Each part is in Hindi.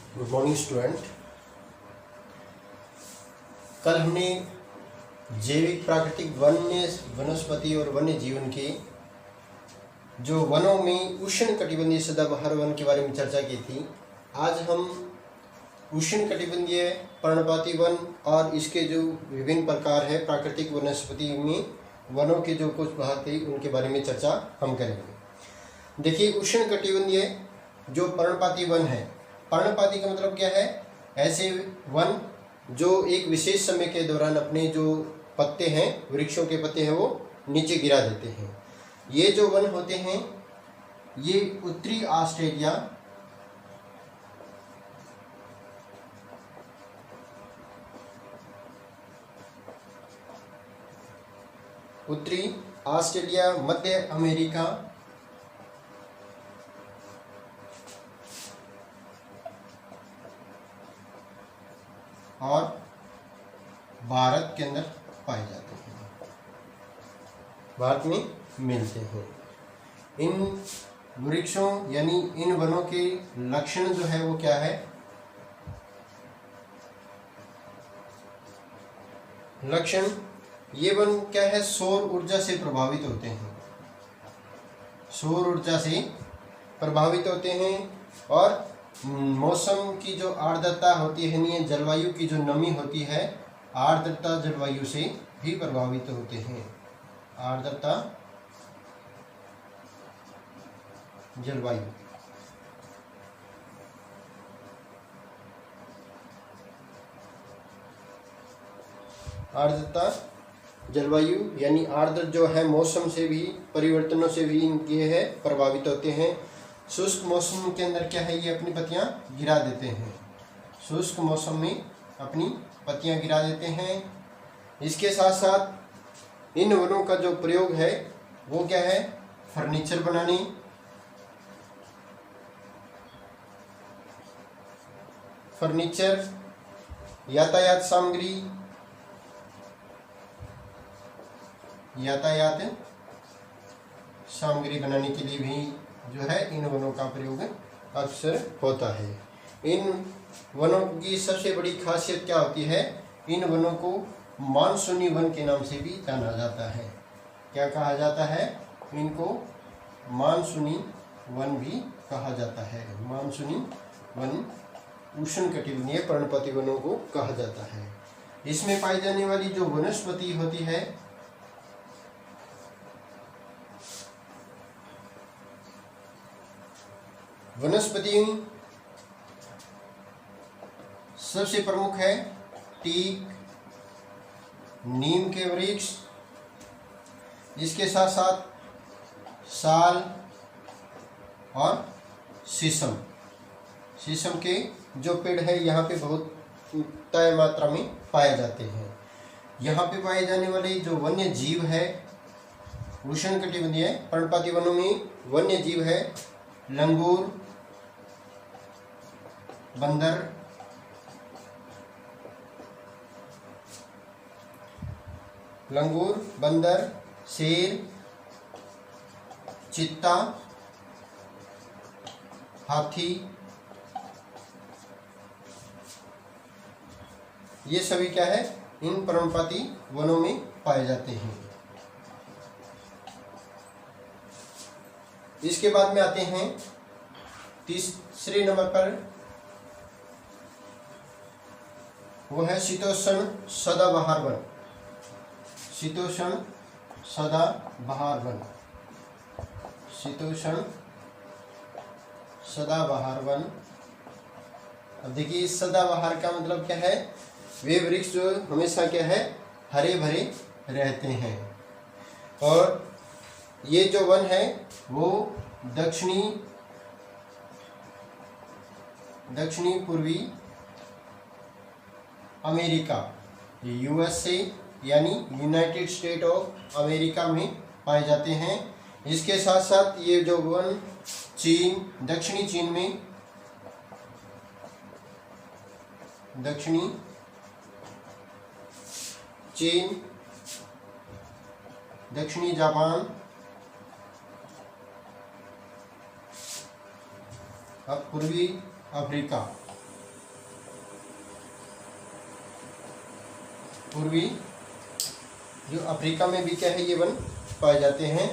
Good morning student. कल हमने जैविक प्राकृतिक वन्य वनस्पति और वन्य जीवन के जो वनों में उष्णकटिबंधीय सदाबहार वन के बारे में चर्चा की थी। आज हम उष्णकटिबंधीय पर्णपाती वन और इसके जो विभिन्न प्रकार है प्राकृतिक वनस्पति में वनों के जो कुछ भाग थे उनके बारे में चर्चा हम करेंगे। देखिए, उष्णकटिबंधीय जो पर्णपाती वन है, पर्णपाती का मतलब क्या है? ऐसे वन जो एक विशेष समय के दौरान अपने जो पत्ते हैं, वृक्षों के पत्ते हैं, वो नीचे गिरा देते हैं। ये जो वन होते हैं ये उत्तरी ऑस्ट्रेलिया, उत्तरी ऑस्ट्रेलिया, मध्य अमेरिका और भारत के अंदर पाए जाते हैं, भारत में मिलते हैं। इन वृक्षों यानी इन वनों के लक्षण जो है वो क्या है? लक्षण, ये वन क्या है? सौर ऊर्जा से प्रभावित होते हैं, सौर ऊर्जा से प्रभावित होते हैं और मौसम की जो आर्द्रता होती है, यानी जलवायु की जो नमी होती है, आर्द्रता जलवायु से भी प्रभावित होते हैं। आर्द्रता जलवायु, आर्द्रता जलवायु यानी आर्द्र जो है मौसम से भी, परिवर्तनों से भी ये है प्रभावित होते हैं। शुष्क मौसम के अंदर क्या है? ये अपनी पत्तियां गिरा देते हैं, शुष्क मौसम में अपनी पत्तियां गिरा देते हैं। इसके साथ साथ इन वनों का जो प्रयोग है वो क्या है? फर्नीचर बनाने, फर्नीचर, यातायात सामग्री, यातायात सामग्री बनाने के लिए भी जो है इन वनों का प्रयोग अक्सर होता है। इन वनों की सबसे बड़ी खासियत क्या होती है? इन वनों को मानसूनी वन के नाम से भी जाना जाता है। क्या कहा जाता है? इनको मानसूनी वन भी कहा जाता है। मानसूनी वन उष्णकटिबंधीय पर्णपाती वनों को कहा जाता है। इसमें पाई जाने वाली जो वनस्पति होती है वनस्पति सबसे प्रमुख है टीक, नीम के वृक्ष, इसके साथ साथ साल और शीशम। शीशम के जो पेड़ है यहाँ पे बहुत तय मात्रा में पाए जाते हैं। यहाँ पे पाए जाने वाले जो वन्य जीव है उष्णकटिबंधीय पर्णपाती वनों में वन्य जीव है लंगूर, बंदर, लंगूर, बंदर, शेर, चीता, हाथी, ये सभी क्या है? इन पर्णपाती वनों में पाए जाते हैं। इसके बाद में आते हैं तीसरे नंबर पर, वो है शीतोष्ण सदाबहार वन। शीतोष्ण सदाबहार वन, शीतोष्ण सदाबहार वन। अब देखिए, इस सदाबहार का मतलब क्या है? वे वृक्ष जो हमेशा क्या है? हरे भरे रहते हैं। और ये जो वन है वो दक्षिणी पूर्वी अमेरिका, यूएसए यानी यूनाइटेड स्टेट ऑफ अमेरिका में पाए जाते हैं। इसके साथ साथ ये जो वन चीन, दक्षिणी चीन में, दक्षिणी चीन, दक्षिणी जापान, अब पूर्वी अफ्रीका, पूर्वी जो अफ्रीका में भी क्या है ये वन पाए जाते हैं,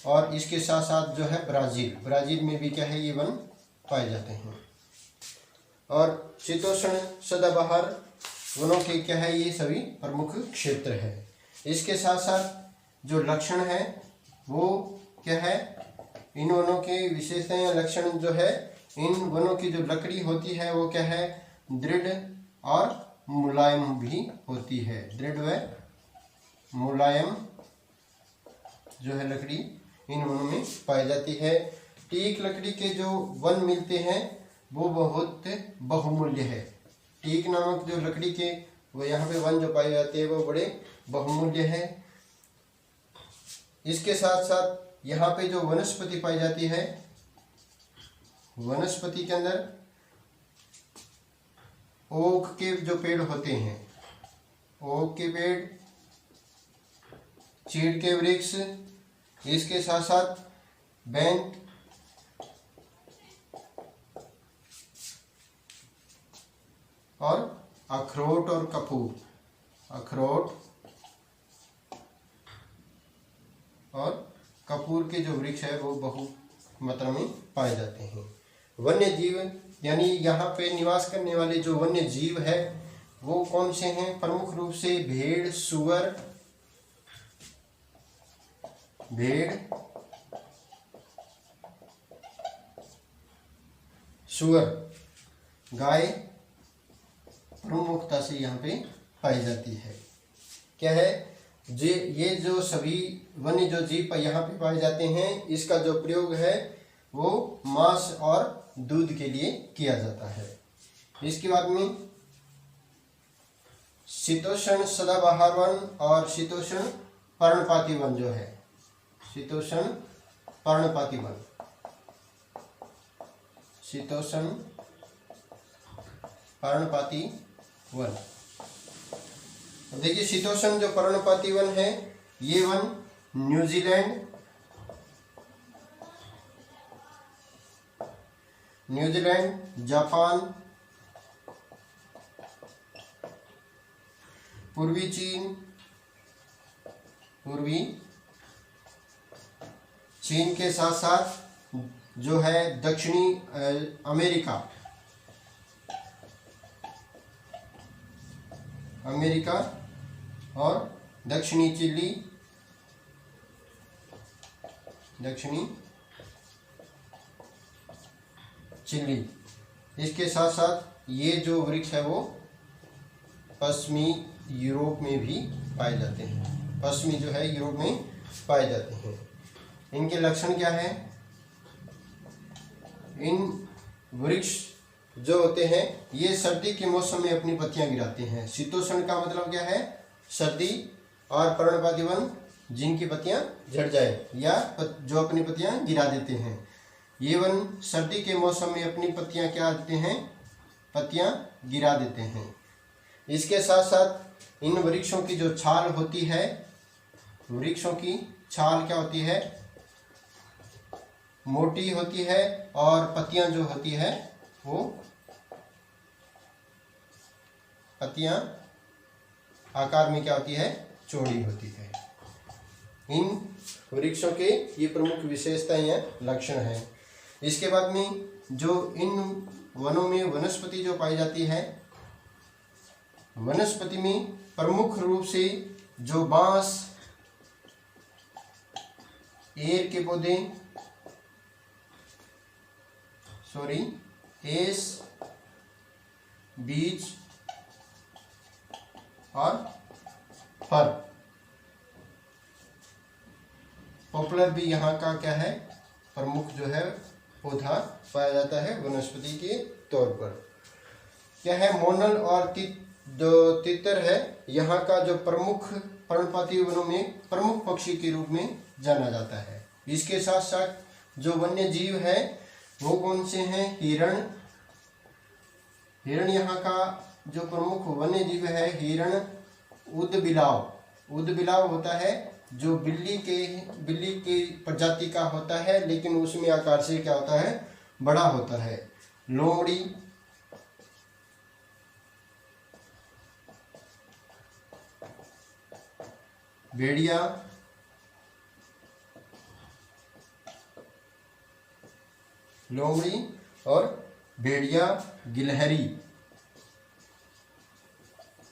और इसके साथ साथ जो है ब्राज़ील में भी क्या है ये वन पाए जाते हैं। और शीतोष्ण सदाबहार वनों के क्या है ये सभी प्रमुख क्षेत्र है। इसके साथ साथ जो लक्षण है वो क्या है, इन वनों की विशेषताएं लक्षण जो है, इन वनों की जो लकड़ी होती है वो क्या है, दृढ़ और मुलायम भी होती है। दृढ़ व मुलायम जो है लकड़ी इन वनों में पाई जाती है। टीक लकड़ी के जो वन मिलते हैं वो बहुत बहुमूल्य है। टीक नामक जो लकड़ी के वो यहाँ पे वन जो पाए जाते हैं वो बड़े बहुमूल्य है। इसके साथ साथ यहाँ पे जो वनस्पति पाई जाती है, वनस्पति के अंदर ओक के जो पेड़ होते हैं, ओक के पेड़, चीड़ के वृक्ष, इसके साथ साथ बैंत, और अखरोट और कपूर, अखरोट और कपूर के जो वृक्ष है वो बहु मात्रा में पाए जाते हैं। वन्य जीव यानी यहाँ पे निवास करने वाले जो वन्य जीव है वो कौन से हैं? प्रमुख रूप से भेड़, सुअर, गाय प्रमुखता से यहाँ पे पाई जाती है। क्या है ये जो सभी वन्य जो जीव यहाँ पे पाए जाते हैं, इसका जो प्रयोग है वो मांस और दूध के लिए किया जाता है। इसके बाद में शीतोष्ण सदाबहार वन और शीतोष्ण पर्णपाती वन जो है, शीतोष्ण पर्णपाती वन, शीतोष्ण पर्णपाती वन। देखिए शीतोष्ण जो पर्णपाती वन है ये वन न्यूजीलैंड, जापान, पूर्वी चीन के साथ साथ जो है दक्षिणी अमेरिका और दक्षिणी चिली, इसके साथ साथ ये जो वृक्ष है वो पश्चिमी यूरोप में भी पाए जाते हैं, पश्चिमी जो है यूरोप में पाए जाते हैं। इनके लक्षण क्या है? इन वृक्ष जो होते हैं ये सर्दी के मौसम में अपनी पत्तियां गिराते हैं। शीतोष्ण का मतलब क्या है? सर्दी, और पर्णपाती वन जिनकी पत्तियां झड़ जाए या जो अपनी पत्तियां गिरा देते हैं। ये वन सर्दी के मौसम में अपनी पत्तियां क्या देते हैं? पत्तियां गिरा देते हैं। इसके साथ साथ इन वृक्षों की जो छाल होती है, वृक्षों की छाल क्या होती है? मोटी होती है, और पत्तियां जो होती है वो पत्तियां आकार में क्या होती है? चौड़ी होती है। इन वृक्षों के ये प्रमुख विशेषताएं या लक्षण हैं। इसके बाद में जो इन वनों में वनस्पति जो पाई जाती है, वनस्पति में प्रमुख रूप से जो बांस, एर के पौधे, एस, बीज और फर, पॉपुलर भी यहाँ का क्या है? प्रमुख जो है पौधा पाया जाता है वनस्पति के तौर पर। क्या है? मोनल और जो तितर है यहाँ का जो प्रमुख पर्णपाती वनों में प्रमुख पक्षी के रूप में जाना जाता है। इसके साथ साथ जो वन्य जीव है वो कौन से हैं? हिरण यहाँ का जो प्रमुख वन्य जीव है हिरण। उदबिलाव होता है जो बिल्ली की प्रजाति का होता है, लेकिन उसमें आकार से क्या होता है? बड़ा होता है। लोमड़ी भेड़िया, लोमड़ी और भेड़िया गिलहरी,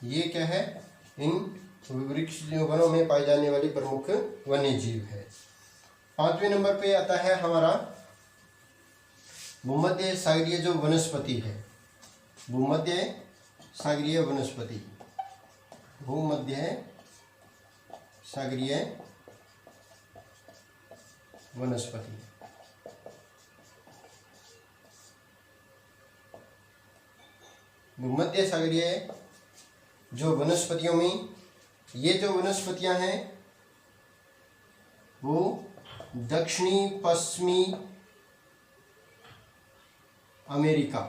ये क्या है, इन वृक्ष वनों में पाई जाने वाली प्रमुख वन्य जीव है। 5वें नंबर पे आता है हमारा भूमध्य सागरीय जो वनस्पति है, भूमध्य सागरीय वनस्पति, भूमध्य सागरीय वनस्पति। भूमध्य सागरीय जो वनस्पतियों में ये जो वनस्पतियां हैं वो दक्षिणी पश्चिमी अमेरिका,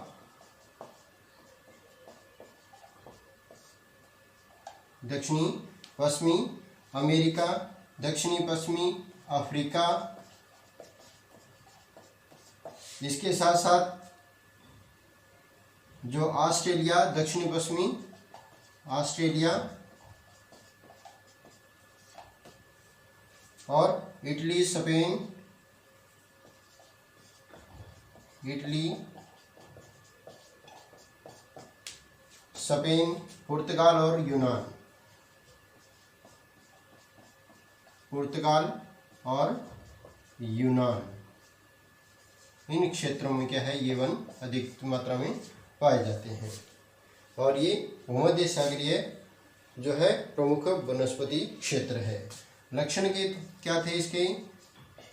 दक्षिणी पश्चिमी अमेरिका, दक्षिणी पश्चिमी अफ्रीका, इसके साथ साथ जो ऑस्ट्रेलिया, दक्षिणी पश्चिमी ऑस्ट्रेलिया और इटली, स्पेन, इटली, स्पेन, पुर्तगाल और यूनान, पुर्तगाल और यूनान, इन क्षेत्रों में क्या है, ये वन अधिक मात्रा में पाए जाते हैं। और ये भूमध्य सागरीय जो है प्रमुख वनस्पति क्षेत्र है। लक्षण के क्या थे इसके,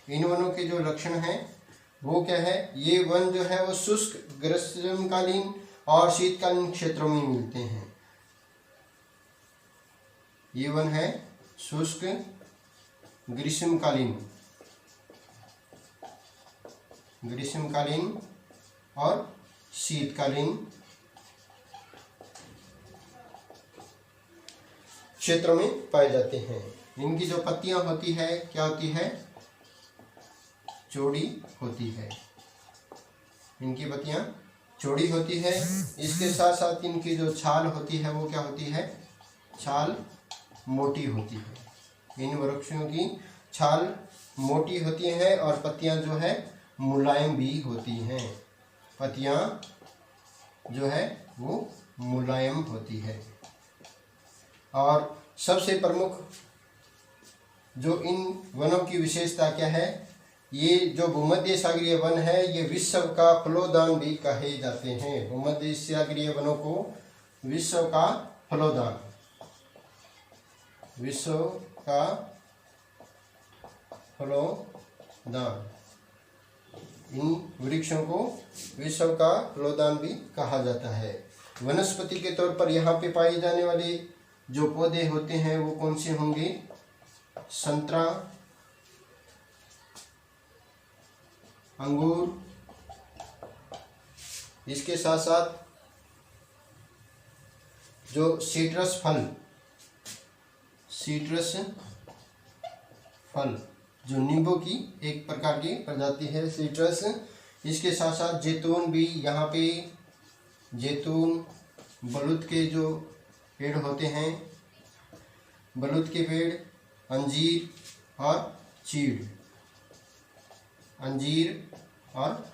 इन वनों के जो लक्षण हैं वो क्या है, ये वन जो है वो शुष्क ग्रीष्मकालीन और शीतकालीन क्षेत्रों में मिलते हैं। ये वन है शुष्क ग्रीष्मकालीन और शीतकालीन क्षेत्रों में पाए जाते हैं। इनकी जो पत्तियां होती है क्या होती है, चौड़ी होती है, इनकी पत्तियां चौड़ी होती है। इसके साथ साथ इनकी जो छाल होती है वो क्या होती है, छाल मोटी होती है। इन वृक्षों की छाल मोटी होती है और पत्तियां जो है मुलायम भी होती हैं, पत्तियां जो है वो मुलायम होती है। और सबसे प्रमुख जो इन वनों की विशेषता क्या है, ये जो भूमध्य सागरीय वन है ये विश्व का फलोदान भी कहे जाते हैं। भूमध्य सागरीय वनों को विश्व का फलोदान, विश्व का फलोदान, इन वृक्षों को विश्व का फलोदान भी कहा जाता है। वनस्पति के तौर पर यहाँ पे पाए जाने वाले जो पौधे होते हैं वो कौन से होंगे, संतरा, अंगूर, इसके साथ साथ जो सीट्रस फल जो नींबू की एक प्रकार की प्रजाति है सीट्रस, इसके साथ साथ जैतून भी यहाँ पे, जैतून, बलूत के जो पेड़ होते हैं, बलूत के पेड़, अंजीर और चीड़, अंजीर और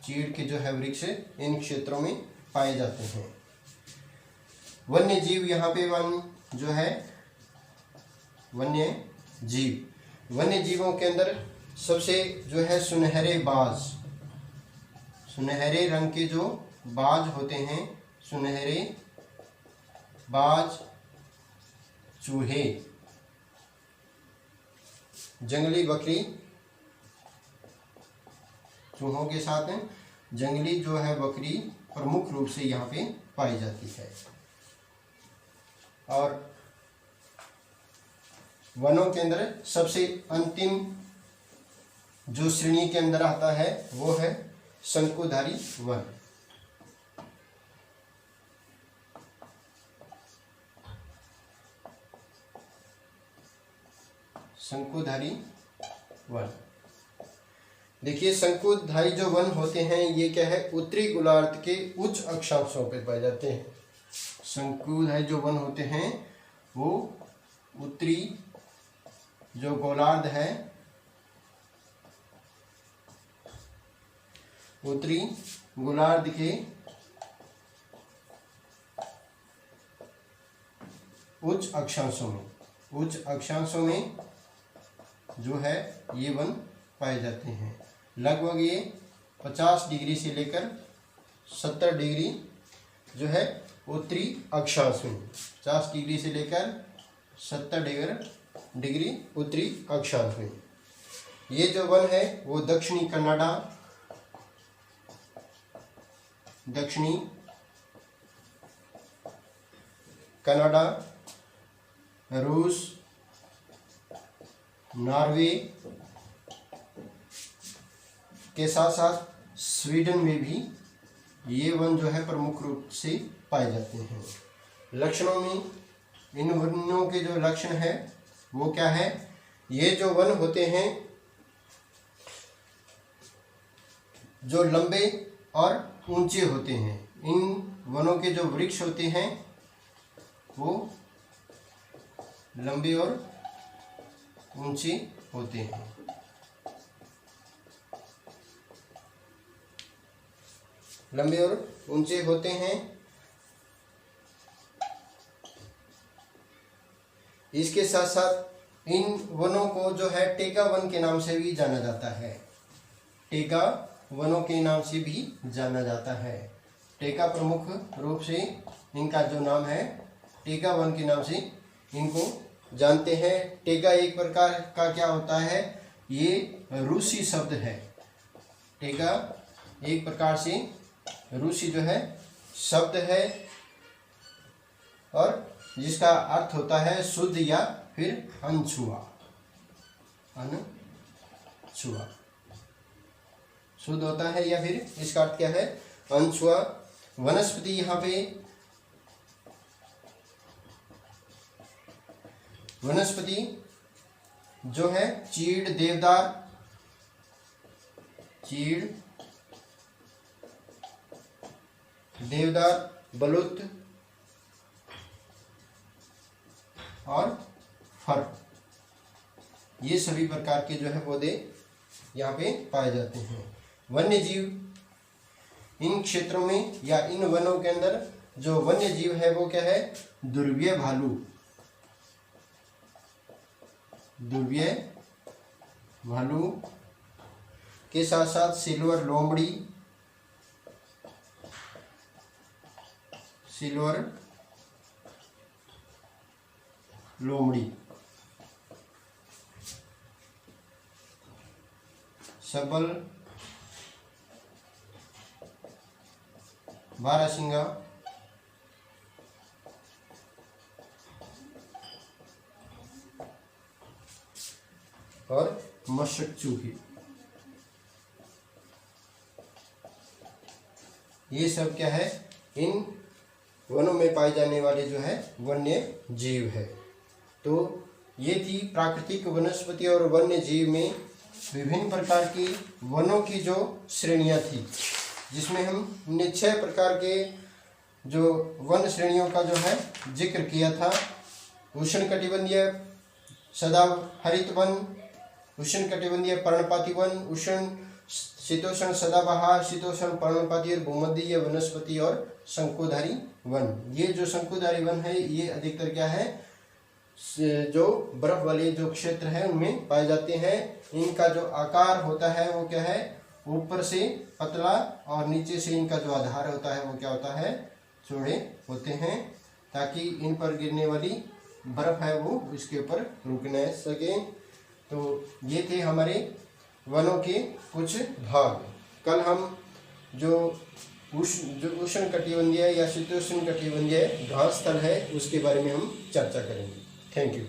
चीड़ के जो है वृक्ष इन क्षेत्रों में पाए जाते हैं। वन्य जीव यहाँ पे वन जो है वन्य जीवों के अंदर सबसे जो है सुनहरे बाज, सुनहरे रंग के जो बाज होते हैं, सुनहरे बाज, चूहे, जंगली बकरी, चूहों के साथ जंगली जो है बकरी प्रमुख रूप से यहाँ पे पाई जाती है। और वनों के अंदर सबसे अंतिम जो श्रेणी के अंदर आता है वो है शंकुधारी वन। शंकुधारी वन, देखिए शंकुधारी जो वन होते हैं ये क्या है, उत्तरी गोलार्ध के उच्च अक्षांशों पर पाए जाते हैं। शंकुधारी जो वन होते हैं वो उत्तरी जो गोलार्ध है, उत्तरी गोलार्ध के उच्च अक्षांशों में जो है ये वन पाए जाते हैं। लगभग ये 50 डिग्री से लेकर 70 डिग्री जो है उत्तरी अक्षांश में, 50 डिग्री से लेकर 70 डिग्री उत्तरी अक्षांश में। ये जो वन है वो दक्षिणी कनाडा, रूस, नॉर्वे के साथ साथ स्वीडन में भी ये वन जो है प्रमुख रूप से पाए जाते हैं। लक्षणों में इन वनों के जो लक्षण है वो क्या है? ये जो वन होते हैं जो लंबे और ऊंचे होते हैं। इन वनों के जो वृक्ष होते हैं वो लंबे और ऊंचे होते हैं। लंबे और ऊंचे होते हैं। इसके साथ साथ इन वनों को जो है टेका वन के नाम से भी जाना जाता है। टेका वनों के नाम से भी जाना जाता है। टेका प्रमुख रूप से इनका जो नाम है टेका वन के नाम से इनको जानते हैं। टेका एक प्रकार का क्या होता है? ये रूसी शब्द है। टेका एक प्रकार से रूसी जो है शब्द है और जिसका अर्थ होता है शुद्ध या फिर अनछुआ। शुद्ध होता है या फिर इसका अर्थ क्या है? अनछुआ। वनस्पति यहाँ पे वनस्पति जो है चीड़, देवदार, बलुत और फर, ये सभी प्रकार के जो है पौधे यहाँ पे पाए जाते हैं। वन्य जीव इन क्षेत्रों में या इन वनों के अंदर जो वन्य जीव है वो क्या है? ध्रुवीय भालू के साथ साथ सिल्वर लोमड़ी, सबल, बारहसिंगा, और मशक चूहे, ये सब क्या है? इन वनों में पाए जाने वाले जो है वन्य जीव है। तो ये थी प्राकृतिक वनस्पति और वन्य जीव में विभिन्न प्रकार की वनों की जो श्रेणियां थी, जिसमें हमने 6 प्रकार के जो वन श्रेणियों का जो है जिक्र किया था। उष्णकटिबंधीय सदाहरित वन, उष्णकटिबंधीय पर्णपाती वन, उष्ण शीतोष्ण सदाबहार, शीतोष्ण पर्णपाती और भूमध्यीय वनस्पति और शंकुधारी वन। ये जो शंकुधारी वन है ये अधिकतर क्या है? जो बर्फ वाले जो क्षेत्र है उनमें पाए जाते हैं। इनका जो आकार होता है वो क्या है? ऊपर से पतला और नीचे से इनका जो आधार होता है वो क्या होता है? चौड़े होते हैं, ताकि इन पर गिरने वाली बर्फ है वो इसके ऊपर रुक न सके। तो ये थे हमारे वनों के कुछ भाग। कल हम जो उष्ण कटिबंधीय या शीतोष्ण कटिबंधीय घास स्थल है उसके बारे में हम चर्चा करेंगे। Thank you.